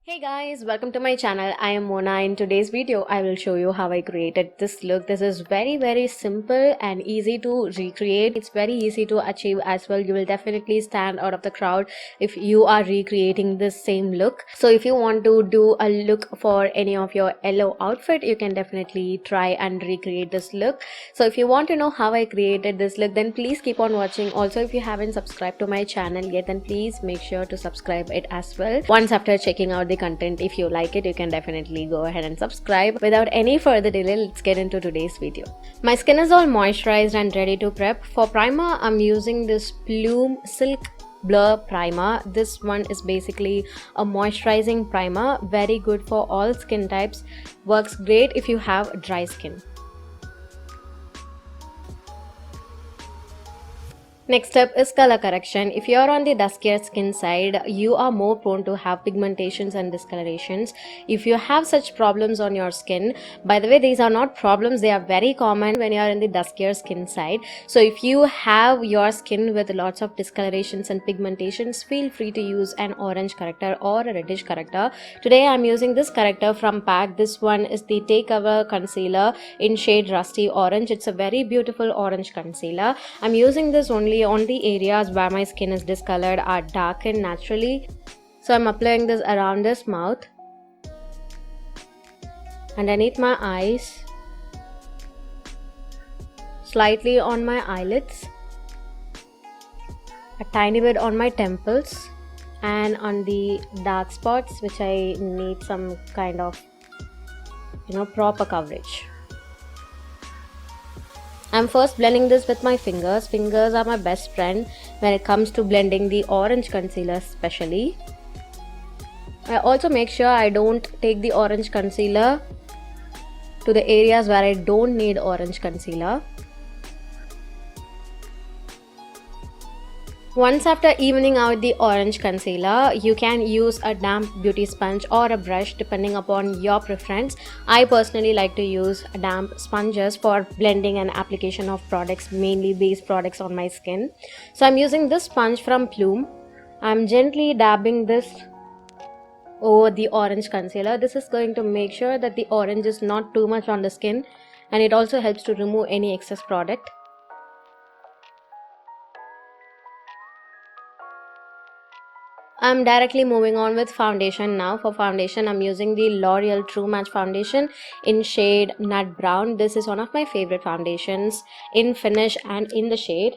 Hey guys, welcome to my channel. I am Mona. In today's video, I will show you how I created this look. This is very simple and easy to recreate. It's very easy to achieve as well. You will definitely stand out of the crowd if you are recreating this same look. So if you want to do a look for any of your yellow outfit, you can definitely try and recreate this look. So if you want to know how I created this look, then please keep on watching. Also, if you haven't subscribed to my channel yet, then please make sure to subscribe it as well. Once after checking out the content, if you like it, you can definitely go ahead and subscribe. Without any further delay, let's get into today's video. My skin is all moisturized and ready to prep. For primer, I'm using this Plume Silk Blur primer. This one is basically a moisturizing primer, very good for all skin types, works great if you have dry skin. Next up is color correction. If you are on the duskier skin side, you are more prone to have pigmentations and discolorations. If you have such problems on your skin, by the way, these are not problems, they are very common when you are in the duskier skin side. So if you have your skin with lots of discolorations and pigmentations, feel free to use an orange corrector or a reddish corrector. Today I'm using this corrector from PAC. This one is the Takeover Concealer in shade Rusty Orange. It's a very beautiful orange concealer. I'm using this only on the areas where my skin is discolored or darkened naturally. So I'm applying this around this mouth, underneath my eyes, slightly on my eyelids, a tiny bit on my temples, and on the dark spots which I need some kind of proper coverage. I'm first blending this with my fingers. Fingers are my best friend when it comes to blending the orange concealer especially. I also make sure I don't take the orange concealer to the areas where I don't need orange concealer. Once after evening out the orange concealer, you can use a damp beauty sponge or a brush depending upon your preference. I personally like to use damp sponges for blending and application of products, mainly base products on my skin. So I'm using this sponge from Plume. I'm gently dabbing this over the orange concealer. This is going to make sure that the orange is not too much on the skin, and it also helps to remove any excess product. I'm directly moving on with foundation now. For foundation, I'm using the L'Oreal True Match foundation in shade Nut Brown. This is one of my favorite foundations in finish and in the shade.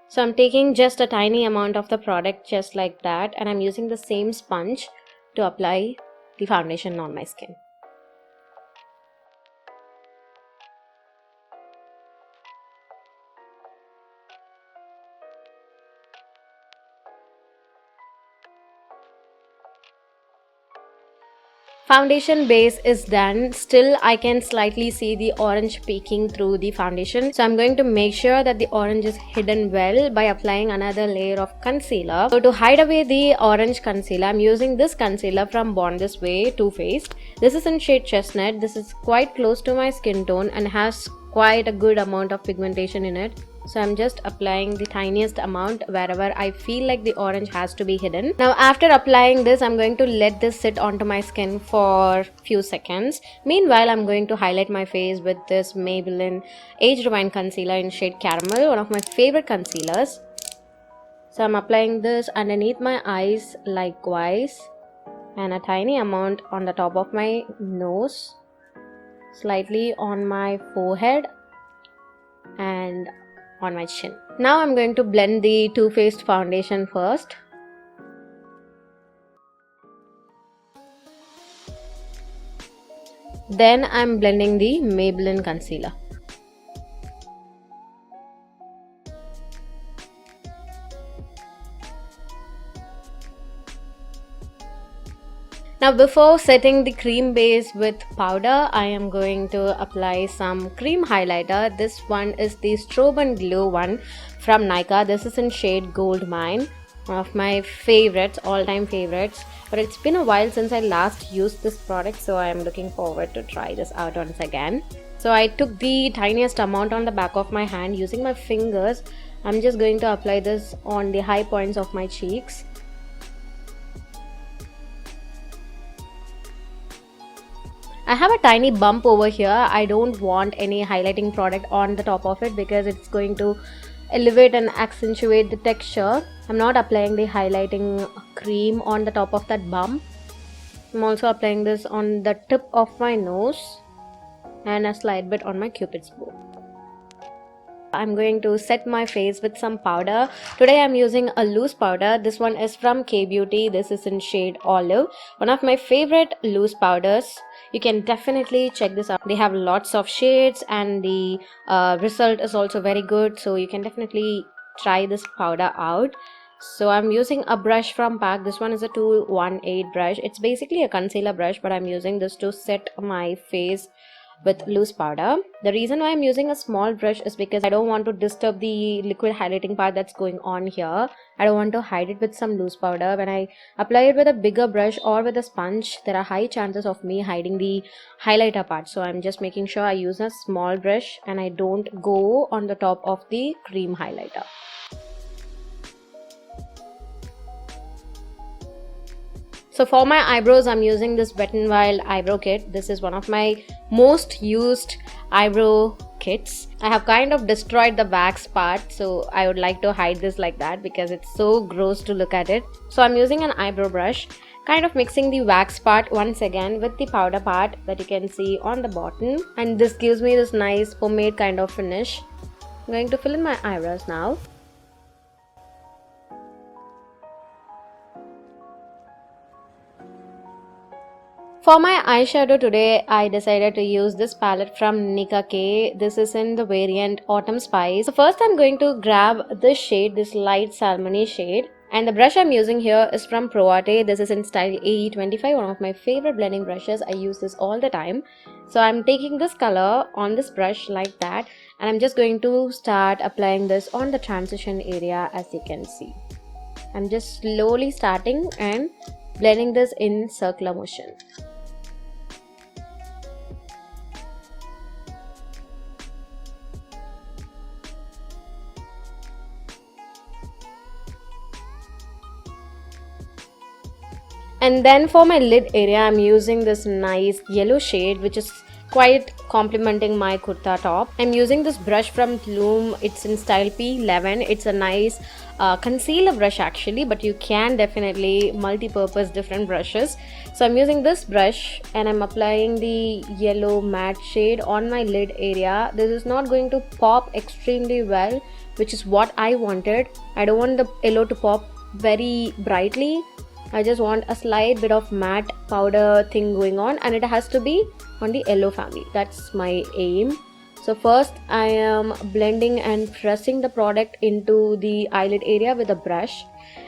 So I'm taking just a tiny amount of the product just like that, and I'm using the same sponge to apply the foundation on my skin. Foundation base is done. Still I can slightly see the orange peeking through the foundation, so I'm going to make sure that the orange is hidden well by applying another layer of concealer. So to hide away the orange concealer, I'm using this concealer from Born This Way Too Faced. This is in shade Chestnut. This is quite close to my skin tone and has quite a good amount of pigmentation in it. So I'm just applying the tiniest amount wherever I feel like the orange has to be hidden. Now after applying this, I'm going to let this sit onto my skin for few seconds. Meanwhile, I'm going to highlight my face with this Maybelline Age Rewind Concealer in shade Caramel, one of my favorite concealers. So I'm applying this underneath my eyes likewise, and a tiny amount on the top of my nose, slightly on my forehead, and on my chin. Now I'm going to blend the Too Faced foundation first. Then I'm blending the Maybelline concealer. Now before setting the cream base with powder, I am going to apply some cream highlighter. This one is the Strobe and Glow one from Nykaa. This is in shade Gold Mine, one of my favorites, all-time favorites. But it's been a while since I last used this product, so I am looking forward to try this out once again. So I took the tiniest amount on the back of my hand using my fingers. I'm just going to apply this on the high points of my cheeks. I have a tiny bump over here. I don't want any highlighting product on the top of it because it's going to elevate and accentuate the texture. I'm not applying the highlighting cream on the top of that bump. I'm also applying this on the tip of my nose and a slight bit on my cupid's bow. I'm going to set my face with some powder. Today I'm using a loose powder. This one is from K Beauty. This is in shade Olive. One of my favorite loose powders. You can definitely check this out. They have lots of shades and the result is also very good. So you can definitely try this powder out. So I'm using a brush from PAC. This one is a 218 brush. It's basically a concealer brush, but I'm using this to set my face with loose powder. The reason why I'm using a small brush is because I don't want to disturb the liquid highlighting part that's going on here. I don't want to hide it with some loose powder. When I apply it with a bigger brush or with a sponge, there are high chances of me hiding the highlighter part. So I'm just making sure I use a small brush and I don't go on the top of the cream highlighter. So for my eyebrows, I'm using this Wet n Wild eyebrow kit. This is one of my most used eyebrow kits. I have kind of destroyed the wax part, so I would like to hide this like that because it's so gross to look at it. So I'm using an eyebrow brush, kind of mixing the wax part once again with the powder part that you can see on the bottom. And this gives me this nice pomade kind of finish. I'm going to fill in my eyebrows now. For my eyeshadow today, I decided to use this palette from Nicka K. This is in the variant Autumn Spice. So first I'm going to grab this shade, this light salmony shade. And the brush I'm using here is from Pro Arte. This is in style AE25, one of my favorite blending brushes. I use this all the time. So I'm taking this color on this brush like that. And I'm just going to start applying this on the transition area, as you can see. I'm just slowly starting and blending this in circular motion. And then for my lid area, I'm using this nice yellow shade which is quite complementing my kurta top. I'm using this brush from Bloom. It's in style P11. It's a nice concealer brush actually, but you can definitely multi-purpose different brushes. So I'm using this brush and I'm applying the yellow matte shade on my lid area. This is not going to pop extremely well, which is what I wanted. I don't want the yellow to pop very brightly. I just want a slight bit of matte powder thing going on, and it has to be on the yellow family. That's my aim. So first I am blending and pressing the product into the eyelid area with a brush,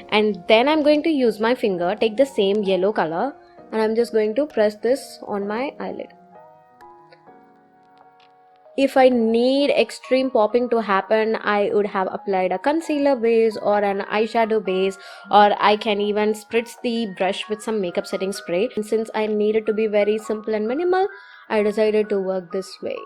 and then I'm going to use my finger, take the same yellow color, and I'm just going to press this on my eyelid. If I need extreme popping to happen, I would have applied a concealer base or an eyeshadow base, or I can even spritz the brush with some makeup setting spray. And since I need it to be very simple and minimal, I decided to work this way.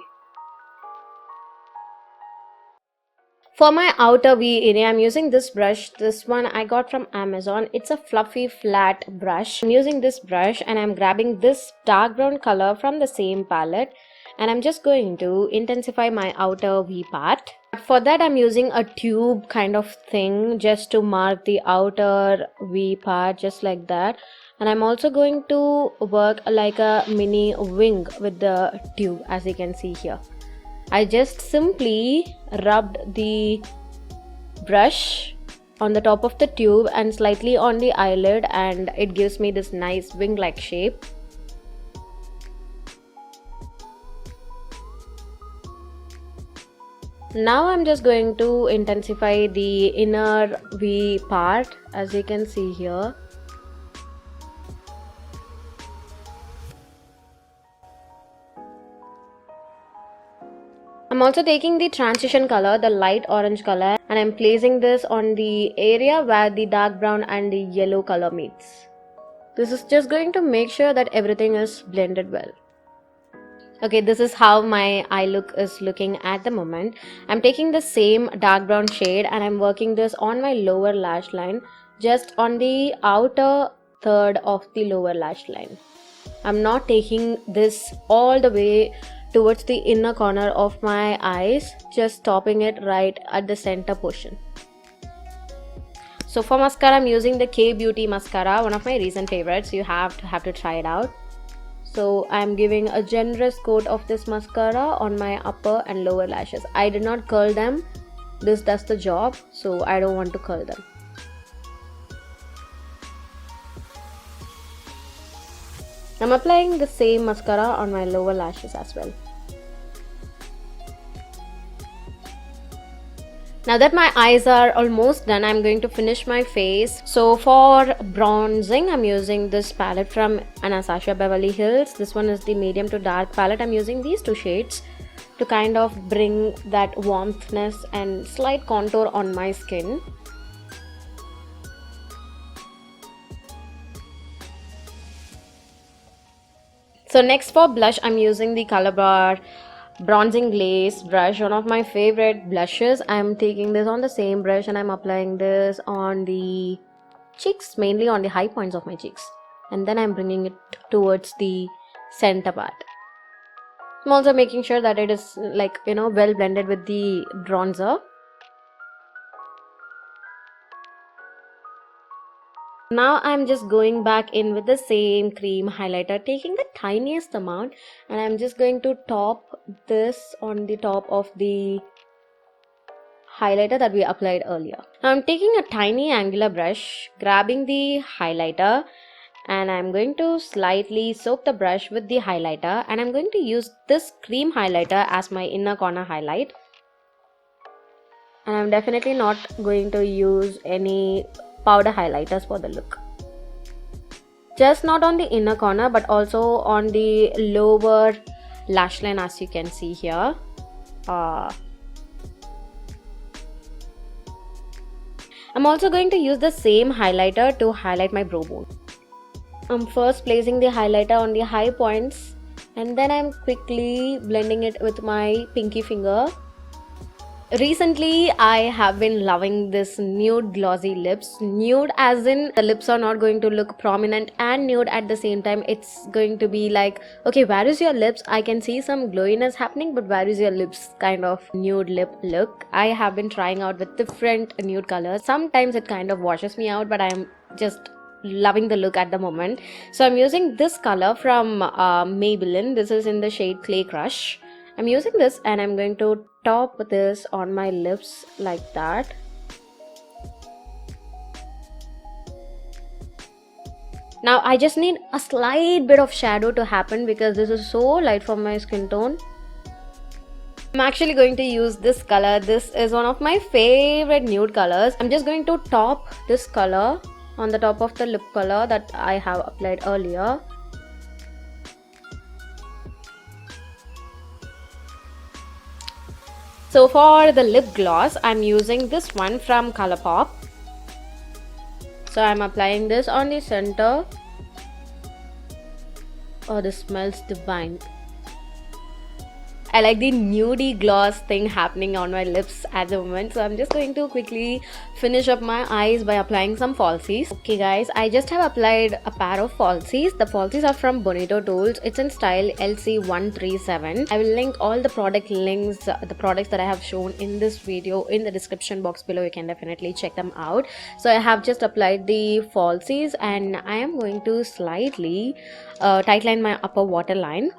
For my outer V area, I'm using this brush. This one I got from Amazon. It's a fluffy flat brush. I'm using this brush and I'm grabbing this dark brown color from the same palette. And I'm just going to intensify my outer V part. For that I'm using a tube kind of thing just to mark the outer V part, just like that. And I'm also going to work like a mini wing with the tube, as you can see here. I just simply rubbed the brush on the top of the tube and slightly on the eyelid, and it gives me this nice wing-like shape. Now I'm just going to intensify the inner V part, as you can see here. I'm also taking the transition color, the light orange color, and I'm placing this on the area where the dark brown and the yellow color meets. This is just going to make sure that everything is blended well. Okay, this is how my eye look is looking at the moment. I'm taking the same dark brown shade and I'm working this on my lower lash line, just on the outer third of the lower lash line. I'm not taking this all the way towards the inner corner of my eyes, just stopping it right at the center portion. So for mascara, I'm using the K Beauty mascara, one of my recent favorites. You have to try it out. So I'm giving a generous coat of this mascara on my upper and lower lashes. I did not curl them. This does the job, so I don't want to curl them. I'm applying the same mascara on my lower lashes as well. Now that my eyes are almost done, I'm going to finish my face. So for bronzing, I'm using this palette from Anastasia Beverly Hills. This one is the medium to dark palette. I'm using these two shades to kind of bring that warmthness and slight contour on my skin. So next for blush, I'm using the Color Bar Bronzing Glaze brush, one of my favorite blushes. I'm taking this on the same brush and I'm applying this on the cheeks, mainly on the high points of my cheeks. And then I'm bringing it towards the center part. I'm also making sure that it is well blended with the bronzer. Now I'm just going back in with the same cream highlighter, taking the tiniest amount, and I'm just going to top this on the top of the highlighter that we applied earlier. Now I'm taking a tiny angular brush, grabbing the highlighter, and I'm going to slightly soak the brush with the highlighter, and I'm going to use this cream highlighter as my inner corner highlight. And I'm definitely not going to use any powder highlighters for the look. Just not on the inner corner but also on the lower lash line, as you can see here. I'm also going to use the same highlighter to highlight my brow bone. I'm first placing the highlighter on the high points and then I'm quickly blending it with my pinky finger. Recently, I have been loving this nude glossy lips. Nude as in the lips are not going to look prominent and nude at the same time. It's going to be like, okay, where is your lips? I can see some glowiness happening, but where is your lips? Kind of nude lip look. I have been trying out with different nude colors. Sometimes it kind of washes me out, but I'm just loving the look at the moment. So I'm using this color from Maybelline. This is in the shade Clay Crush. I'm using this and I'm going to top this on my lips like that. Now I just need a slight bit of shadow to happen because this is so light for my skin tone. I'm actually going to use this color. This is one of my favorite nude colors. I'm just going to top this color on the top of the lip color that I have applied earlier. So for the lip gloss, I'm using this one from Colourpop. So I'm applying this on the center. Oh, this smells divine. I like the nudie gloss thing happening on my lips at the moment. So I'm just going to quickly finish up my eyes by applying some falsies. Okay guys, I just have applied a pair of falsies. The falsies are from Bonito Tools. It's in style LC137. I will link all the product links, the products that I have shown in this video in the description box below. You can definitely check them out. So I have just applied the falsies and I am going to slightly tightline my upper waterline.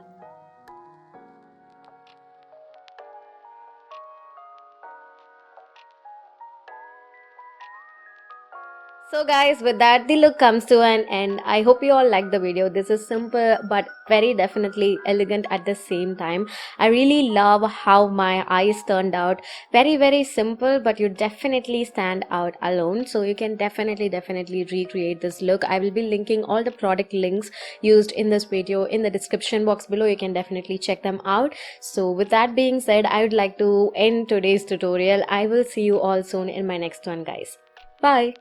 So guys, with that the look comes to an end. I hope you all liked the video. This is simple but very definitely elegant at the same time. I really love how my eyes turned out. Very simple, but you definitely stand out alone. So you can definitely recreate this look. I will be linking all the product links used in this video in the description box below. You can definitely check them out. So with that being said, I would like to end today's tutorial. I will see you all soon in my next one guys. Bye.